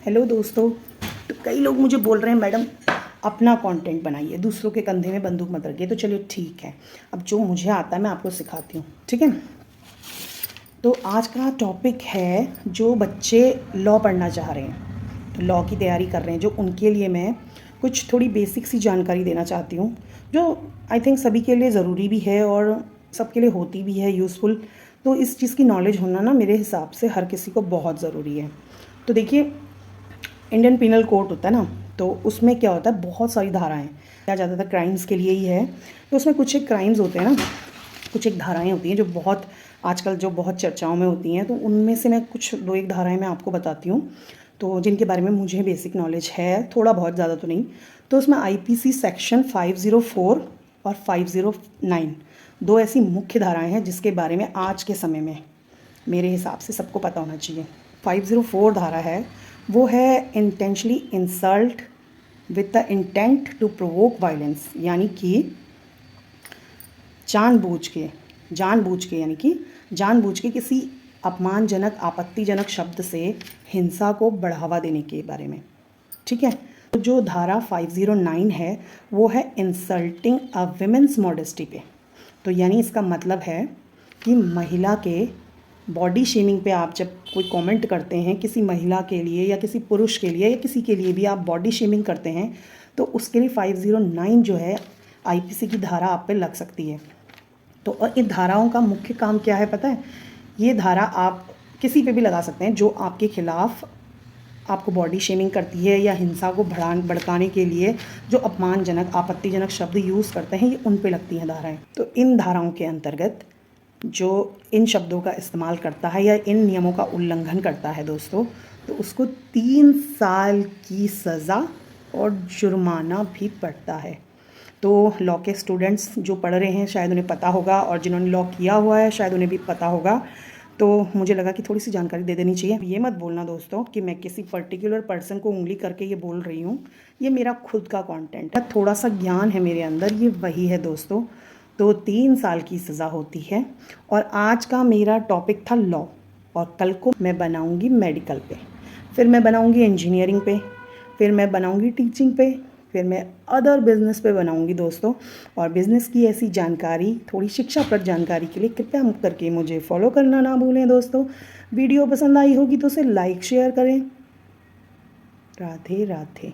Hello दोस्तों। तो कई लोग मुझे बोल रहे हैं मैडम अपना कंटेंट बनाइए, दूसरों के कंधे में बंदूक मत रखिए। तो चलिए ठीक है, अब जो मुझे आता है मैं आपको सिखाती हूँ, ठीक है। तो आज का टॉपिक है जो बच्चे लॉ पढ़ना चाह रहे हैं, तो लॉ की तैयारी कर रहे हैं, जो उनके लिए मैं कुछ थोड़ी बेसिक सी जानकारी देना चाहती हूँ, जो आई थिंक सभी के लिए ज़रूरी भी है और सबके लिए होती भी है यूज़फुल। तो इस चीज़ की नॉलेज होना ना मेरे हिसाब से हर किसी को बहुत ज़रूरी है। तो देखिए, इंडियन पिनल कोड होता है ना, तो उसमें क्या होता है, बहुत सारी धाराएं क्या ज़्यादातर क्राइम्स के लिए ही है। तो उसमें कुछ एक क्राइम्स होते हैं ना, कुछ एक धाराएं होती हैं जो बहुत आजकल जो बहुत चर्चाओं में होती हैं। तो उनमें से मैं कुछ दो एक धाराएं मैं आपको बताती हूँ, तो जिनके बारे में मुझे बेसिक नॉलेज है, थोड़ा बहुत, ज़्यादा तो नहीं। तो उसमें आईपीसी सेक्शन 504 और 509 दो ऐसी मुख्य धाराएं हैं जिसके बारे में आज के समय में मेरे हिसाब से सबको पता होना चाहिए। 504 धारा है, वो है intentionally insult with the intent to provoke violence, यानी कि जानबूझ के किसी अपमानजनक आपत्तिजनक शब्द से हिंसा को बढ़ावा देने के बारे में, ठीक है। तो जो धारा 509 है वो है इंसल्टिंग अ विमेंस मॉडेस्टी पे। तो यानी इसका मतलब है कि महिला के बॉडी शेमिंग पे आप जब कोई कमेंट करते हैं किसी महिला के लिए या किसी पुरुष के लिए या किसी के लिए भी आप बॉडी शेमिंग करते हैं, तो उसके लिए 509 जो है आईपीसी की धारा आप पे लग सकती है। तो और इन धाराओं का मुख्य काम क्या है पता है, ये धारा आप किसी पे भी लगा सकते हैं जो आपके खिलाफ आपको बॉडी शेमिंग करती है या हिंसा को भड़काने के लिए जो अपमानजनक आपत्तिजनक शब्द यूज़ करते हैं, ये उन पे लगती हैं धाराएं। तो इन धाराओं के अंतर्गत जो इन शब्दों का इस्तेमाल करता है या इन नियमों का उल्लंघन करता है दोस्तों, तो उसको 3 साल की सज़ा और जुर्माना भी पड़ता है। तो लॉ के स्टूडेंट्स जो पढ़ रहे हैं शायद उन्हें पता होगा, और जिन्होंने लॉ किया हुआ है शायद उन्हें भी पता होगा। तो मुझे लगा कि थोड़ी सी जानकारी दे देनी चाहिए। ये मत बोलना दोस्तों कि मैं किसी पर्टिकुलर पर्सन को उंगली करके ये बोल रही हूँ, ये मेरा खुद का कंटेंट है, थोड़ा सा ज्ञान है मेरे अंदर, ये वही है दोस्तों। तो 3 साल की सज़ा होती है। और आज का मेरा टॉपिक था लॉ, और कल को मैं बनाऊँगी मेडिकल पे, फिर मैं बनाऊँगी इंजीनियरिंग पे, फिर मैं बनाऊँगी टीचिंग पे, फिर मैं अदर बिज़नेस पे बनाऊँगी दोस्तों। और बिज़नेस की ऐसी जानकारी, थोड़ी शिक्षाप्रद जानकारी के लिए कृपया करके मुझे फॉलो करना ना भूलें दोस्तों। वीडियो पसंद आई होगी तो उसे लाइक शेयर करें। राधे राधे।